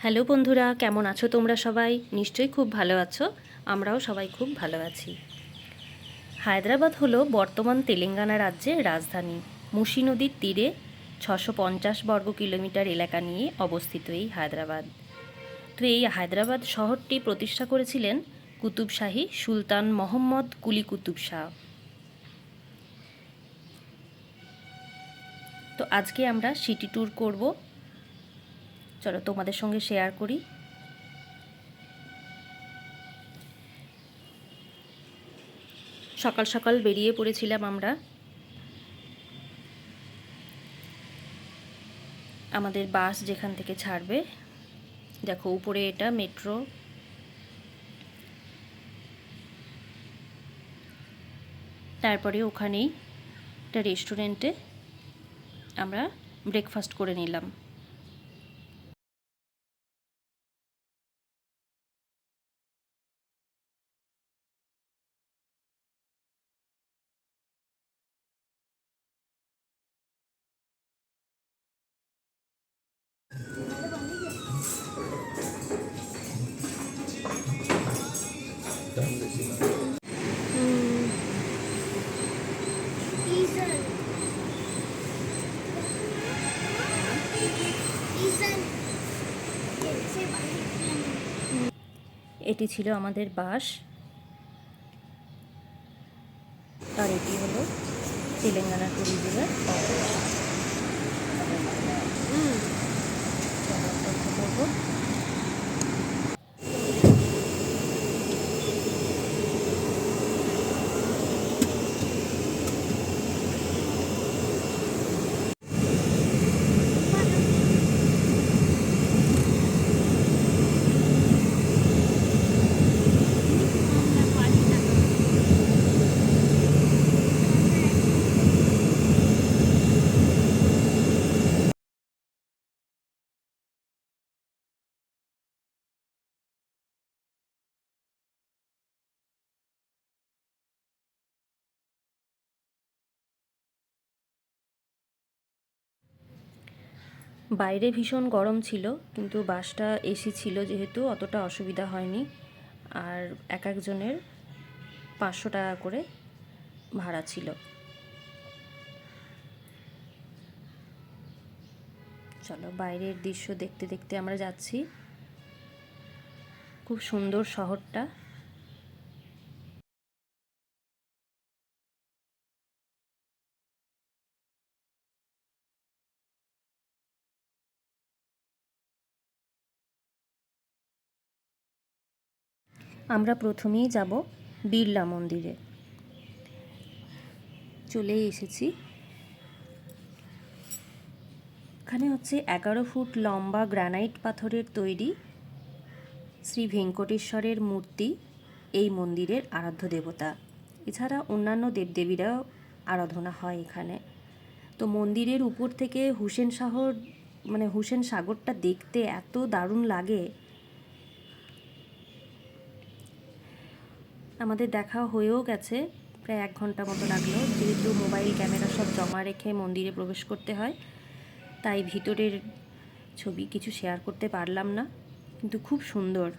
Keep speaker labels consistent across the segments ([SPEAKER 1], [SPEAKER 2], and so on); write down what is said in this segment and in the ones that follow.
[SPEAKER 1] Hello বন্ধুরা, কেমন আছো তোমরা সবাই? নিশ্চয়ই খুব ভালো আছো। আমরাও সবাই খুব ভালো আছি। হায়দ্রাবাদ হলো বর্তমান তেলেঙ্গানা রাজ্যের রাজধানী। মুসি নদীর তীরে 650 বর্গ কিলোমিটার এলাকা নিয়ে অবস্থিত এই হায়দ্রাবাদ। তো এই হায়দ্রাবাদ শহরটি প্রতিষ্ঠা করেছিলেন কুতুব শাহী সুলতান মোহাম্মদ কুলি কুতুব শাহ। তো আজকে আমরা সিটি ট্যুর করব। চলো তোমাদের সঙ্গে শেয়ার করি। সকাল সকাল বেরিয়ে পড়েছিলাম আমরা। আমাদের বাস যেখান থেকে ছাড়বে, দেখো উপরে এটা মেট্রো। তারপরে ওখানেই একটা রেস্টুরেন্টে আমরা ব্রেকফাস্ট করে নিলাম। এটি ছিল আমাদের বাস, আর এটি হলো তেলেঙ্গানা ট্যুরিজমের অফিস। বাইরে ভীষণ গরম ছিল, কিন্তু বাসটা এসি ছিল যেহেতু অতটা অসুবিধা হয়নি। আর এক একজনের 500 টাকা করে ভাড়া ছিল। চলো বাইরের দৃশ্য দেখতে দেখতে আমরা যাচ্ছি। খুব সুন্দর শহরটা। আমরা প্রথমেই যাব বিড়লা মন্দিরে। চলেই এসেছি। এখানে হচ্ছে 11 ফুট লম্বা গ্রানাইট পাথরের তৈরি শ্রী ভেঙ্কটেশ্বরের মূর্তি এই মন্দিরের আরাধ্য দেবতা। এছাড়া অন্যান্য দেবদেবীরাও আরাধনা হয় এখানে। তো মন্দিরের উপর থেকে হুসেন সাগরটা দেখতে এত দারুণ লাগে। আমাদের দেখা হয়েও গেছে, প্রায় 1 ঘন্টা মতো লাগলো। যেহেতু মোবাইল ক্যামেরা সব জমা রেখে মন্দিরে প্রবেশ করতে হয়, তাই ভিতরের ছবি কিছু শেয়ার করতে পারলাম না, কিন্তু খুব সুন্দর।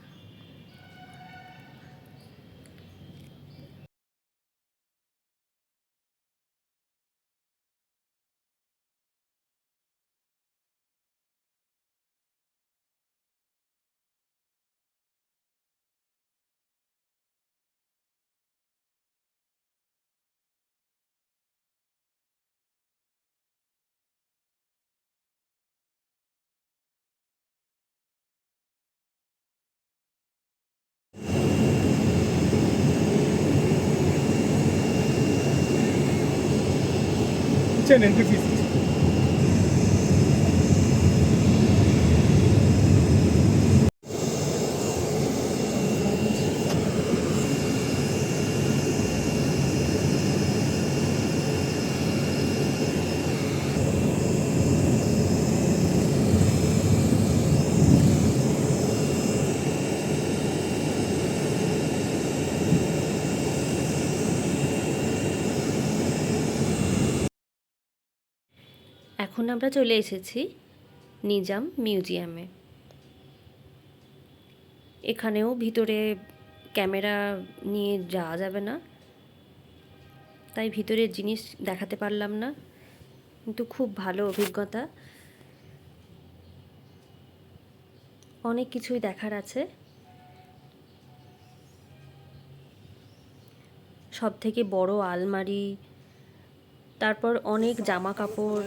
[SPEAKER 2] entry fees.
[SPEAKER 1] এখন আমরা চলে এসেছি নিজাম মিউজিয়ামে। এখানেও ভিতরে ক্যামেরা নিয়ে যাওয়া যাবে না, তাই ভিতরের জিনিস দেখাতে পারলাম না, কিন্তু খুব ভালো অভিজ্ঞতা। অনেক কিছুই দেখার আছে। সব থেকে বড় আলমারি, তারপর অনেক জামা কাপড়।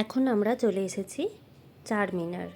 [SPEAKER 1] এখন আমরা চলে এসেছি চারমিনার।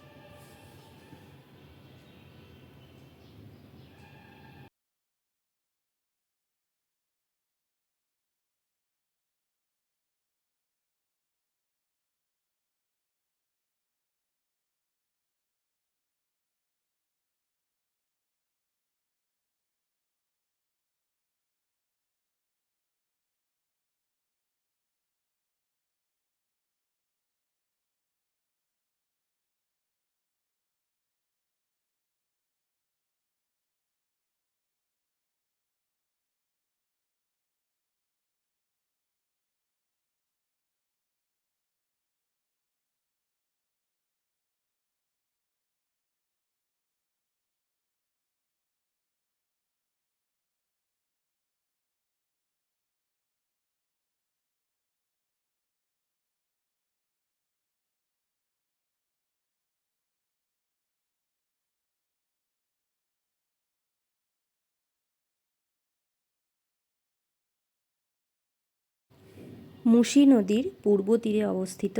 [SPEAKER 1] মুসি নদীর পূর্ব তীরে অবস্থিত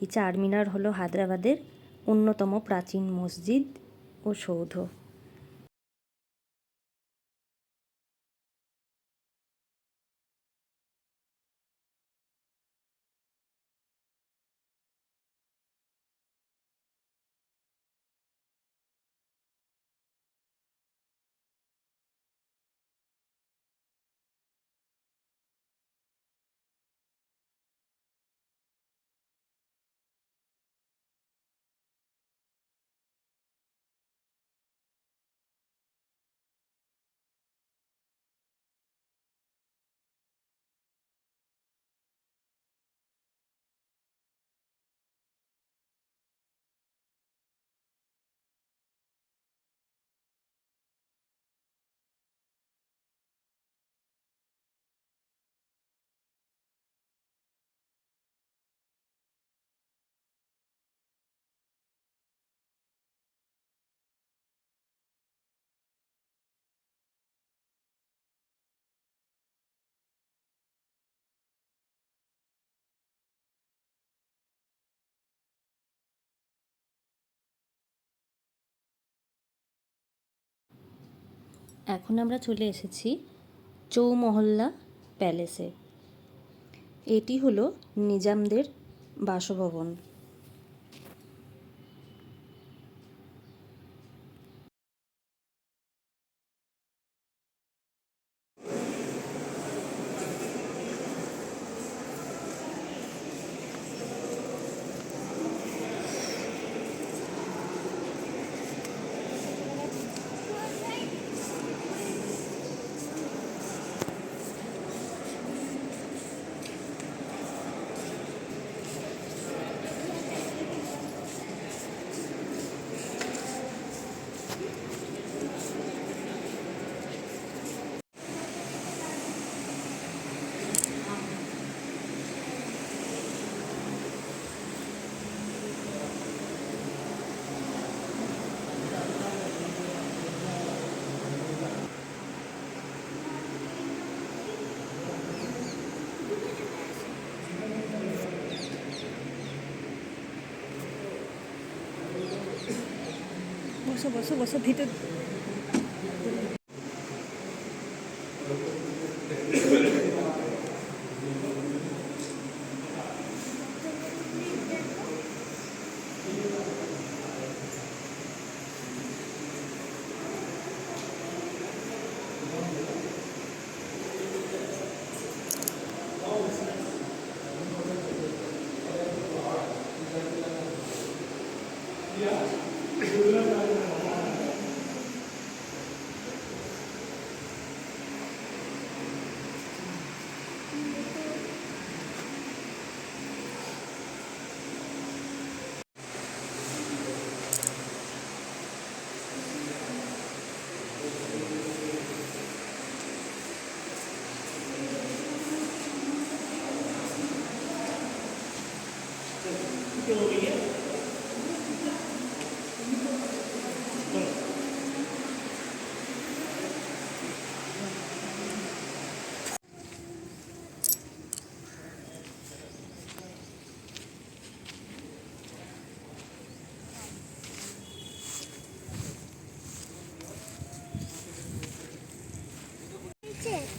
[SPEAKER 1] এই চারমিনার হলো হায়দ্রাবাদের অন্যতম প্রাচীন মসজিদ ও সৌধ। এখন আমরা চলে এসেছি চৌমহল্লা প্যালেসে। এটি হলো নিজামদের বাসভবন।
[SPEAKER 2] বসো বসো বসো ভিতর।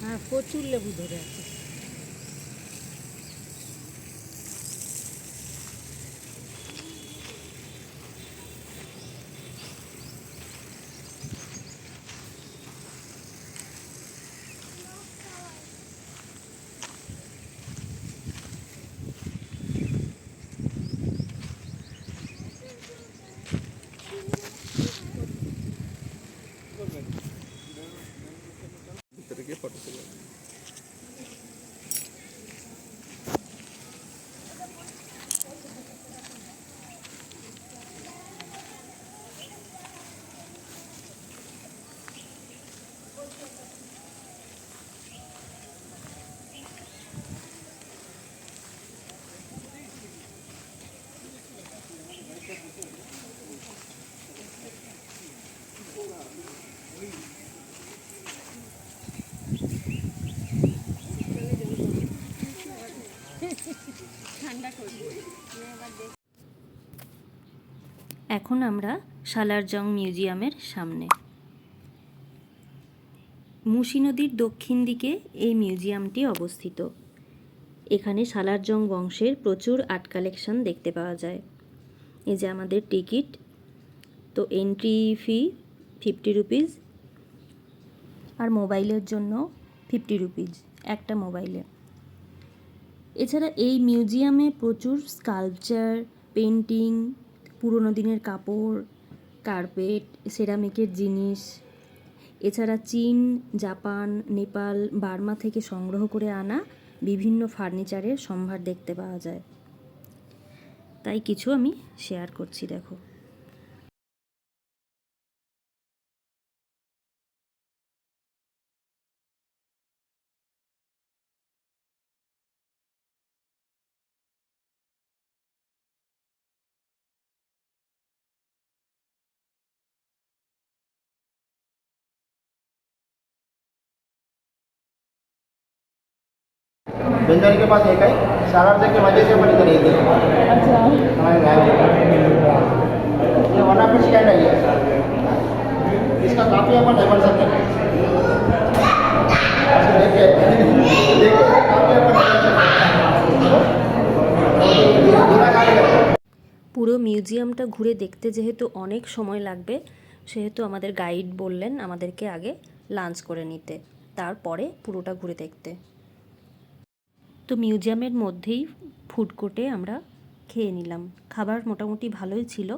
[SPEAKER 2] হ্যাঁ, প্রচুর লেবু ধরে আছে।
[SPEAKER 1] এখন আমরা সালারজং মিউজিয়ামের সামনে। মুসি নদীর দক্ষিণ দিকে এই মিউজিয়ামটি অবস্থিত। এখানে সালারজং বংশের প্রচুর আর্ট কালেকশন দেখতে পাওয়া যায়। এই যে আমাদের টিকিট, তো এন্ট্রি ফি 50 রুপিস, আর মোবাইলের জন্য 50 রুপিস একটা মোবাইলে। এছাড়া এই মিউজিয়ামে প্রচুর স্কাল্পচার, পেন্টিং, পুরনো দিনের কাপড়, কার্পেট, সেরামিকের জিনিস, এছাড়া চীন, জাপান, নেপাল, বার্মা থেকে সংগ্রহ করে আনা বিভিন্ন ফার্নিচারের সম্ভার দেখতে পাওয়া যায়। তাই কিছু আমি শেয়ার করছি, দেখো।
[SPEAKER 3] बेंजारी के पास एक है सालारजंग के वजह से अपन इधर एक है। अच्छा हमारे गाँव ये वन ऑफ स्टैंड है ये, इसका काफ़ी अपन लेवल सकते हैं। देखिए देखिए काफ़ी अपन
[SPEAKER 1] পুরো মিউজিয়ামটা ঘুরে দেখতে যেহেতু অনেক সময় লাগবে, সেহেতু আমাদের গাইড বললেন আমাদেরকে আগে লাঞ্চ করে নিতে, তারপরে পুরোটা ঘুরে দেখতে। তো মিউজিয়ামের মধ্যেই ফুড কোর্টে আমরা খেয়ে নিলাম। খাবার মোটামুটি ভালোই ছিল।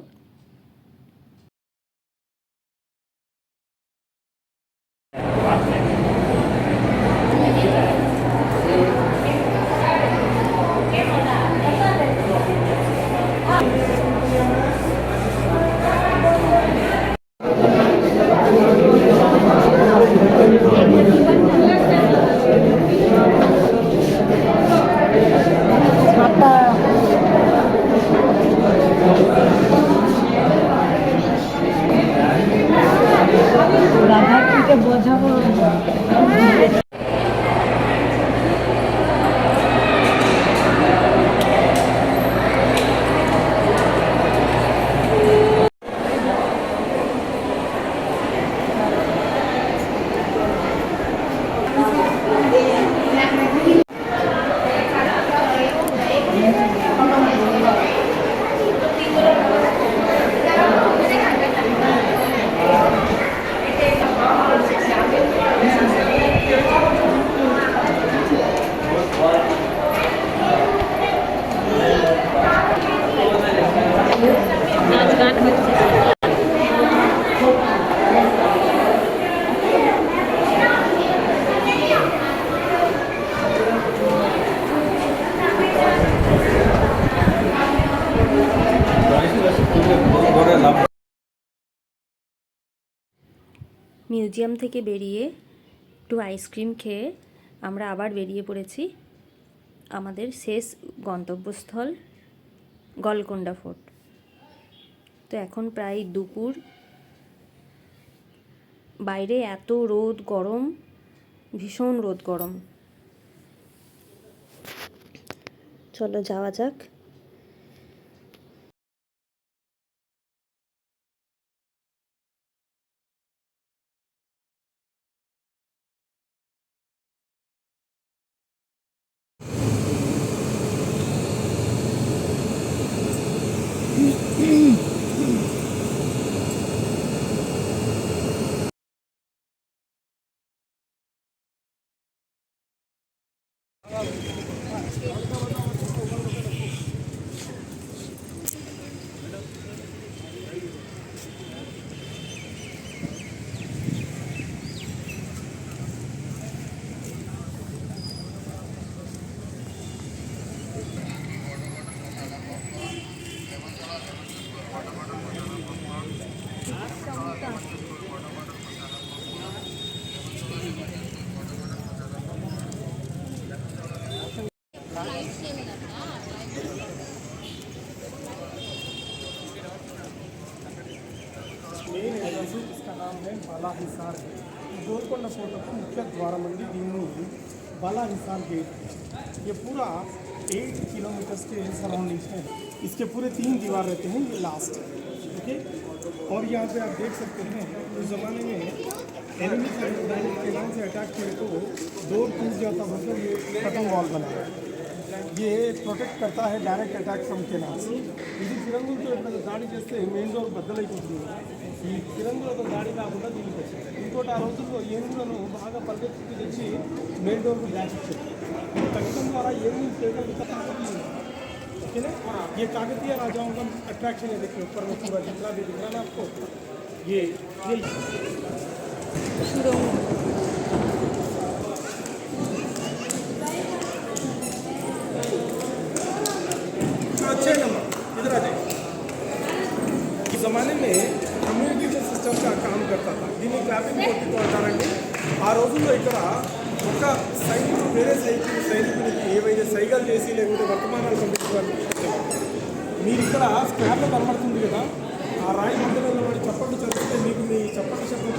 [SPEAKER 1] মিউজিয়াম থেকে বেরিয়ে একটু আইসক্রিম খেয়ে আমরা আবার বেরিয়ে পড়েছি আমাদের শেষ গন্তব্যস্থল গলকোন্ডা ফোর্ট। তো এখন প্রায় দুপুর, বাইরে এত রোদ গরম, ভীষণ রোদ গরম। চলো যাওয়া যাক।
[SPEAKER 4] मेन एजेंसी इसका नाम है बाला हिसार है। गोलकोंडा फोर्ट का मुख्य द्वारमंदी दीनी बाला हिसार गेट। ये पूरा 8 किलोमीटर के सराउंडिंग्स है। इसके पूरे 3 दीवार रहते हैं, ये लास्ट है, ठीक है। और यहाँ पे आप देख सकते हैं उस ज़माने में एनिमी के नाम से अटैक किए तो डोर टूट जाता, मतलब ये कटिंग वॉल बनाया। ये ప్రొటెక్ట్ करता है डायरेक्ट अटैक फ्रम కెనాల్స్। ఇది ఫిరంగులతో ఎప్పుడైనా దాడి చేస్తే మెయిన్ డోర్ బద్దలైపోతుంది. ఈ ఫిరంగులతో దాడి కాకుండా దీనికి వచ్చింది. ఇంకోటి ఆ రోజుల్లో ఏనుగులను బాగా పరిగెత్తుకు తెచ్చి మెయిన్ డోర్కు బ్లాక్ ఇచ్చారు. తగ్గడం ద్వారా ఏనుగు చేయగలిగితే ओके ना। ये काकतीय राजाओं का अट्रैक्शन है, देखिए ऊपर में पूरा जितना भी दिख रहा है ना आपको, ये अच्छे नंबर इधर आ जाए। इस ज़माने में కమ్యూనికేషన్ సిస్టమ్గా काम करता था। దీన్ని క్లాపింగ్ కొట్టుతూ అంటారండి। ఆ రోజుల్లో ఇక్కడ ఒక సైనికుడు వేరే సైనికుడికి ఏవైతే సైగలు చేసి లేకపోతే వర్తమానాలు పంపించడానికి మీరు ఇక్కడ స్క్రాప్లో కనబడుతుంది కదా, ఆ రాయి మధ్యలో నిలబడి చప్పట్లు చదివితే మీకు మీ చప్పట్ల శబ్దం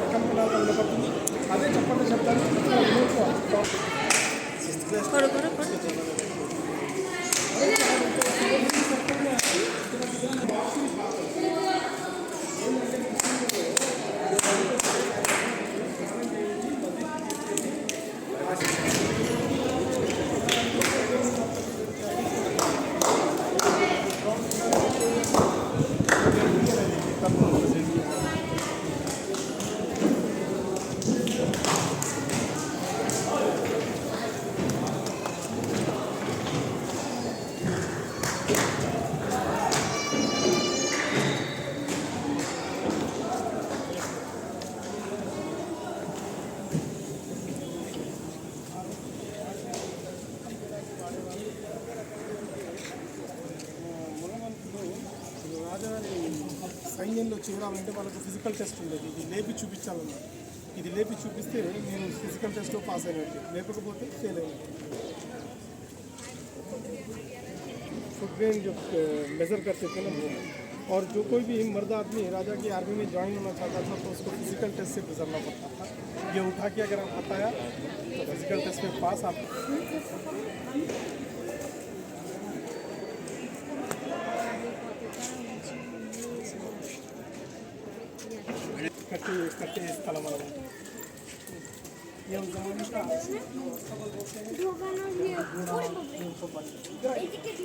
[SPEAKER 4] ప్రకంపనాలు కనబడుతుంది. అదే చప్పట్ల శబ్దాన్ని సైన్యంలో చేరాలంటే వాళ్ళకు ఫిజికల్ టెస్ట్ ఉండేది. ఇది లేపి చూపించాలన్నమాట. ఇది లేపి చూపిస్తే నేను ఫిజికల్ టెస్ట్లో పాస్ అయినట్టు, లేకపోతే ఫెయిల్ అయినట్టు. फुट ग्रेन जो मेज़र करते थे ना वो, और जो कोई भी मर्द आदमी राजा की आर्मी में ज्वाइन होना चाहता था तो उसको फिजिकल टेस्ट से गुजरना पड़ता था। ये उठा के अगर आप बताया तो फिजिकल टेस्ट में पास आप कट्टे स्थल हमारा ये उस ज़माने का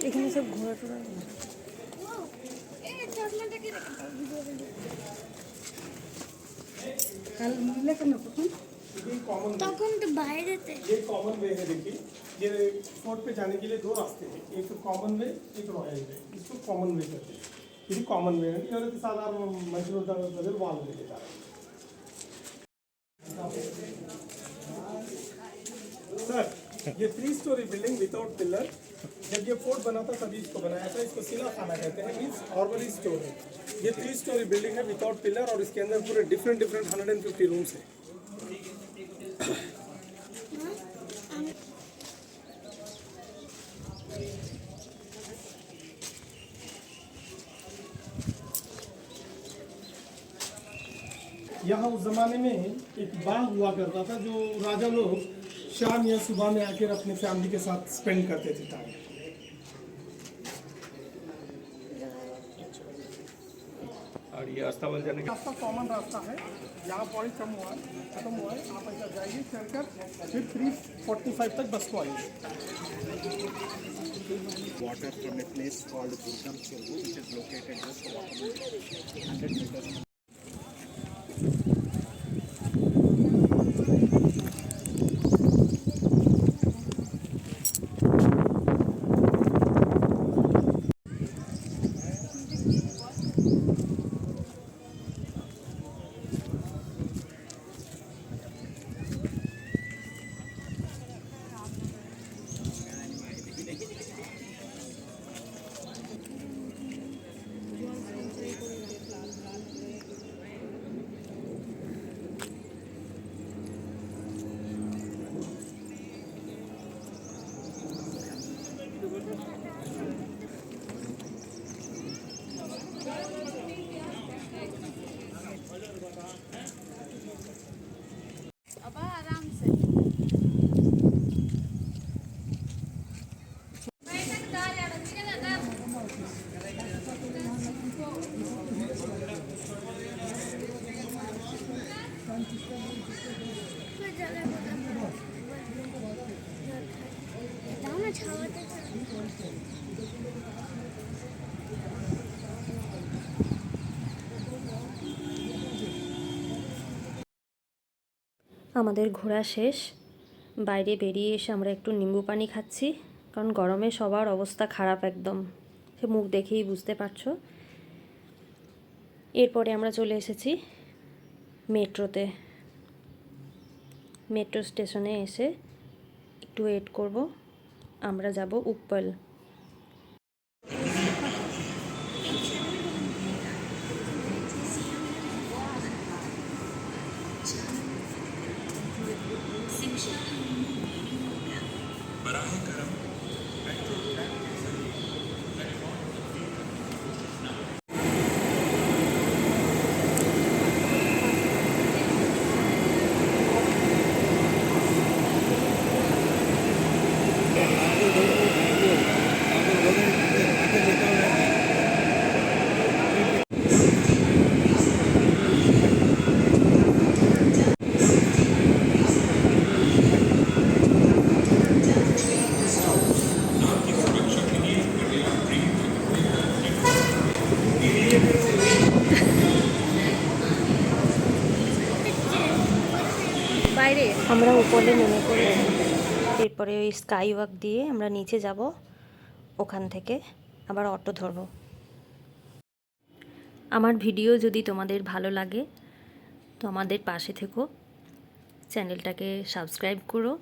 [SPEAKER 2] এখানে সব ঘোরা টোরা কাল মিলে কেন
[SPEAKER 5] তখন তো বাইরেতে
[SPEAKER 4] ये कॉमन वे है। देखिए ये फोर्ट पे जाने के लिए 2 रास्ते हैं, एक तो कॉमन वे, एक रॉयल वे। इसको कॉमन वे कहते हैं। ఇది కామన్ వే అంటే ఎవరైతే సాధారణ మనుషులు ఉంటారో ప్రజలు వాళ్ళు వెళ్తారు. सर ये 3 स्टोरी बिल्डिंग विदाउट पिलर जब ये फोर्ट बना था तभी इसको बनाया था। इसको सिला खाना कहते हैं, मीन्स ऑर्बरी स्टोर है। ये 3 स्टोरी बिल्डिंग है विदाउट पिलर और इसके अंदर पूरे डिफरेंट 150 रूम्स है। यहाँ उस जमाने में एक बाग हुआ करता था जो राजा लोग शाम या सुबह में आकर अपने फैमिली के साथ स्पेंड करते थे टाइम।
[SPEAKER 6] और ये अस्थाबल जाने का
[SPEAKER 4] रास्ता कॉमन रास्ता है, यहाँ पॉइंट खत्म हुआ है। आप ऐसा जाइए चलकर, फिर 3:45 तक बस को आइए।
[SPEAKER 7] water from a place called Durgam Cheru, which is located just about 100 meters.
[SPEAKER 5] अब आराम से छावाते
[SPEAKER 1] আমাদের ঘোরা শেষ। বাইরে বেরিয়ে এসে আমরা একটু নিম্বু পানি খাচ্ছি, কারণ গরমে সবার অবস্থা খারাপ একদম, সে মুখ দেখেই বুঝতে পারছো। এরপরে আমরা চলে এসেছি মেট্রোতে। মেট্রো স্টেশনে এসে একটু ওয়েট করব, আমরা যাব উপ্পল। বাইরে আমরা উপরে নেমে পড়ি, এরপরে ওই স্কাই ওয়াক দিয়ে আমরা নিচে যাব, ওখান থেকে আবার অটো ধরব। আমার ভিডিও যদি তোমাদের ভালো লাগে তো আমাদের পাশে থেকো, চ্যানেলটাকে সাবস্ক্রাইব করো।